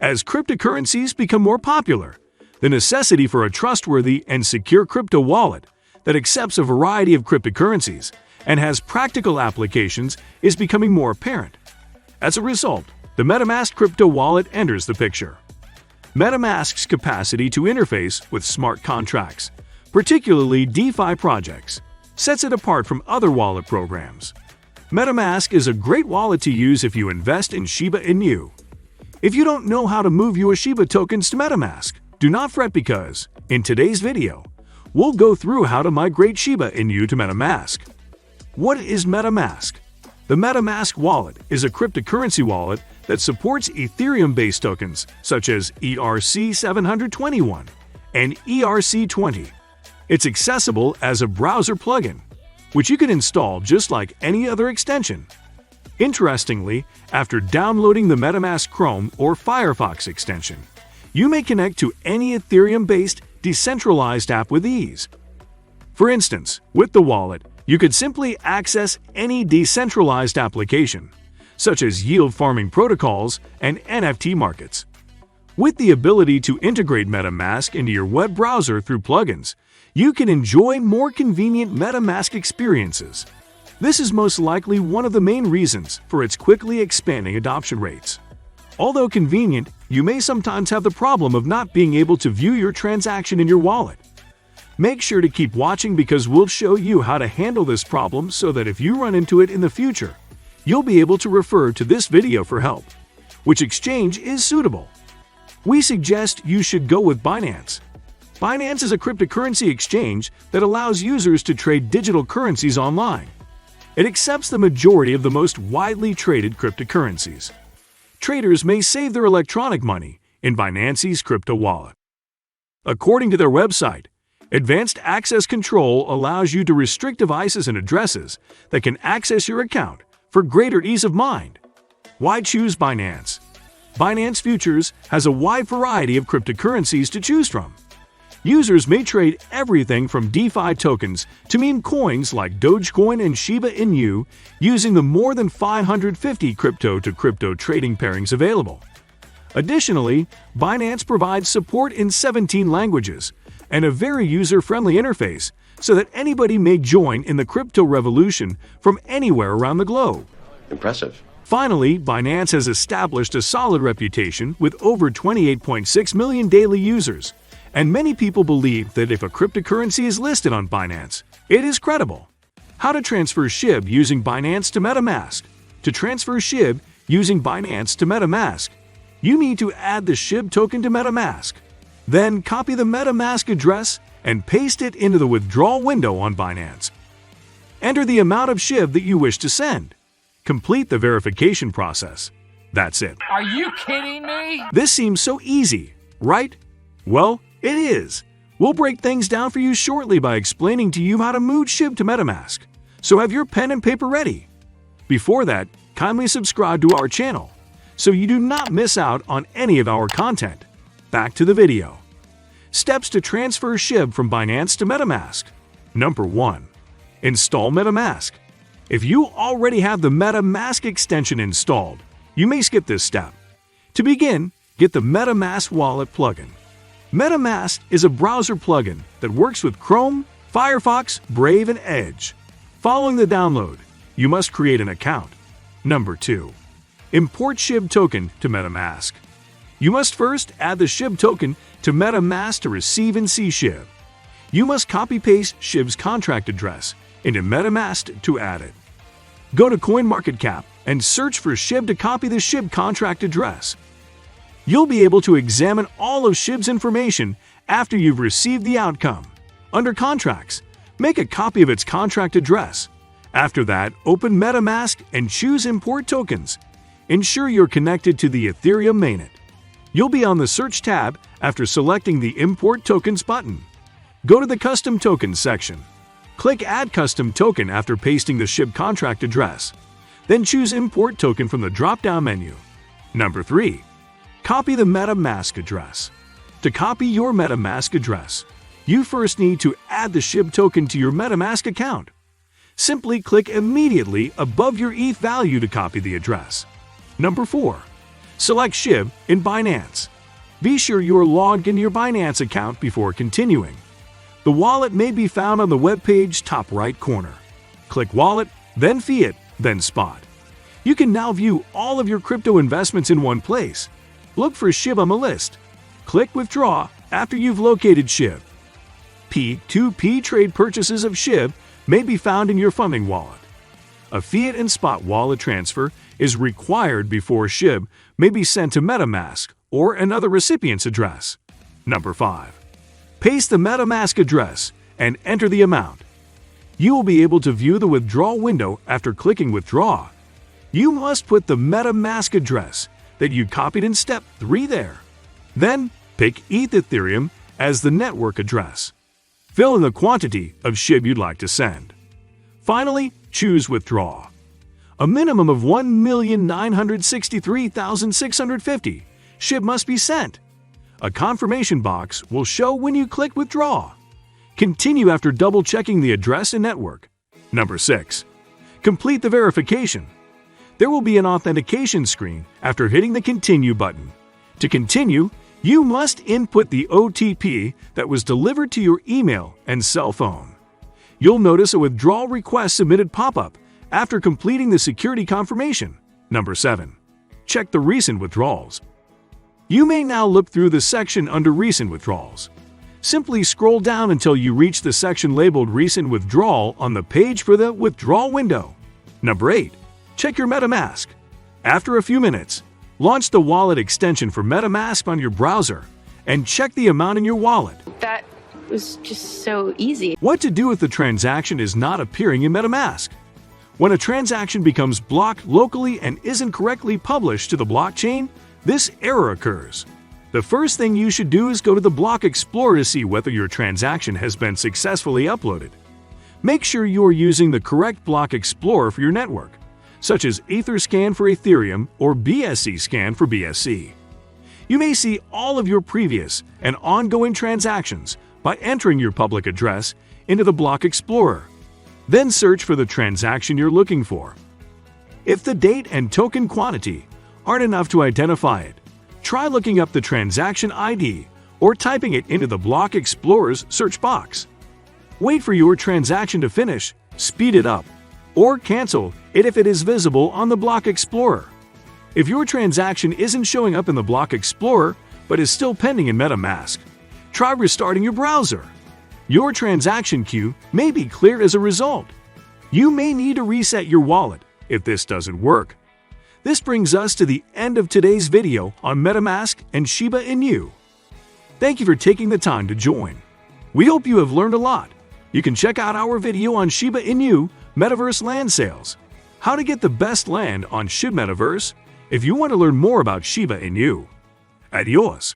As cryptocurrencies become more popular, the necessity for a trustworthy and secure crypto wallet that accepts a variety of cryptocurrencies and has practical applications is becoming more apparent. As a result, the MetaMask crypto wallet enters the picture. MetaMask's capacity to interface with smart contracts, particularly DeFi projects, sets it apart from other wallet programs. MetaMask is a great wallet to use if you invest in Shiba Inu. If you don't know how to move your Shiba tokens to MetaMask, do not fret because, in today's video, we'll go through how to migrate Shiba Inu to MetaMask. What is MetaMask? The MetaMask wallet is a cryptocurrency wallet that supports Ethereum-based tokens such as ERC-721 and ERC-20. It's accessible as a browser plugin, which you can install just like any other extension. Interestingly, after downloading the MetaMask Chrome or Firefox extension, you may connect to any Ethereum-based decentralized app with ease. For instance, with the wallet, you could simply access any decentralized application, such as yield farming protocols and NFT markets. With the ability to integrate MetaMask into your web browser through plugins, you can enjoy more convenient MetaMask experiences. This is most likely one of the main reasons for its quickly expanding adoption rates. Although convenient, you may sometimes have the problem of not being able to view your transaction in your wallet. Make sure to keep watching because we'll show you how to handle this problem so that if you run into it in the future, you'll be able to refer to this video for help. Which exchange is suitable? We suggest you should go with Binance. Binance is a cryptocurrency exchange that allows users to trade digital currencies online. It accepts the majority of the most widely traded cryptocurrencies. Traders may save their electronic money in Binance's crypto wallet. According to their website, Advanced Access Control allows you to restrict devices and addresses that can access your account for greater ease of mind. Why choose Binance? Binance Futures has a wide variety of cryptocurrencies to choose from. Users may trade everything from DeFi tokens to meme coins like Dogecoin and Shiba Inu using the more than 550 crypto-to-crypto trading pairings available. Additionally, Binance provides support in 17 languages and a very user-friendly interface so that anybody may join in the crypto revolution from anywhere around the globe. Impressive. Finally, Binance has established a solid reputation with over 28.6 million daily users, and many people believe that if a cryptocurrency is listed on Binance, it is credible. How to transfer SHIB using Binance to MetaMask? To transfer SHIB using Binance to MetaMask, you need to add the SHIB token to MetaMask. Then copy the MetaMask address and paste it into the withdrawal window on Binance. Enter the amount of SHIB that you wish to send. Complete the verification process. That's it. Are you kidding me? This seems so easy, right? Well, it is. We'll break things down for you shortly by explaining to you how to move SHIB to MetaMask. So have your pen and paper ready. Before that, kindly subscribe to our channel so you do not miss out on any of our content. Back to the video. Steps to transfer SHIB from Binance to MetaMask. Number 1. Install MetaMask. If you already have the MetaMask extension installed, you may skip this step. To begin, get the MetaMask Wallet plugin. MetaMask is a browser plugin that works with Chrome, Firefox, Brave, and Edge. Following the download, you must create an account. Number 2. Import SHIB token to MetaMask. You must first add the SHIB token to MetaMask to receive and see SHIB. You must copy-paste SHIB's contract address into MetaMask to add it. Go to CoinMarketCap and search for SHIB to copy the SHIB contract address. You'll be able to examine all of SHIB's information after you've received the outcome. Under Contracts, make a copy of its contract address. After that, open MetaMask and choose Import Tokens. Ensure you're connected to the Ethereum mainnet. You'll be on the Search tab after selecting the Import Tokens button. Go to the Custom Tokens section. Click Add Custom Token after pasting the SHIB contract address. Then choose Import Token from the drop-down menu. Number 3. Copy the MetaMask address. To copy your MetaMask address, you first need to add the SHIB token to your MetaMask account. Simply click immediately above your ETH value to copy the address. Number 4. Select SHIB in Binance. Be sure you are logged into your Binance account before continuing. The wallet may be found on the web page top right corner. Click Wallet, then Fiat, then Spot. You can now view all of your crypto investments in one place. Look for SHIB on the list. Click Withdraw after you've located SHIB. P2P trade purchases of SHIB may be found in your funding wallet. A Fiat and Spot wallet transfer is required before SHIB may be sent to MetaMask or another recipient's address. Number 5. Paste the MetaMask address and enter the amount. You will be able to view the withdrawal window after clicking Withdraw. You must put the MetaMask address that you copied in step 3 there. Then, pick ETH Ethereum as the network address. Fill in the quantity of SHIB you'd like to send. Finally, choose Withdraw. A minimum of 1,963,650 SHIB must be sent. A confirmation box will show when you click Withdraw. Continue after double-checking the address and network. Number 6. Complete the verification. There will be an authentication screen after hitting the Continue button. To continue, you must input the OTP that was delivered to your email and cell phone. You'll notice a withdrawal request submitted pop-up after completing the security confirmation. Number 7. Check the recent withdrawals. You may now look through the section under Recent Withdrawals. Simply scroll down until you reach the section labeled Recent Withdrawal on the page for the withdrawal window. Number 8. Check your MetaMask. After a few minutes, launch the wallet extension for MetaMask on your browser and check the amount in your wallet. That was just so easy. What to do if the transaction is not appearing in MetaMask? When a transaction becomes blocked locally and isn't correctly published to the blockchain, this error occurs. The first thing you should do is go to the Block Explorer to see whether your transaction has been successfully uploaded. Make sure you are using the correct Block Explorer for your network, such as Etherscan for Ethereum or BSC Scan for BSC. You may see all of your previous and ongoing transactions by entering your public address into the Block Explorer. Then search for the transaction you're looking for. If the date and token quantity aren't enough to identify it, try looking up the transaction ID or typing it into the Block Explorer's search box. Wait for your transaction to finish, speed it up, or cancel it if it is visible on the Block Explorer. If your transaction isn't showing up in the Block Explorer but is still pending in MetaMask, try restarting your browser. Your transaction queue may be clear as a result. You may need to reset your wallet if this doesn't work. This brings us to the end of today's video on MetaMask and Shiba Inu. Thank you for taking the time to join. We hope you have learned a lot. You can check out our video on Shiba Inu Metaverse land sales. How to get the best land on SHIB Metaverse if you want to learn more about Shiba Inu. Adios.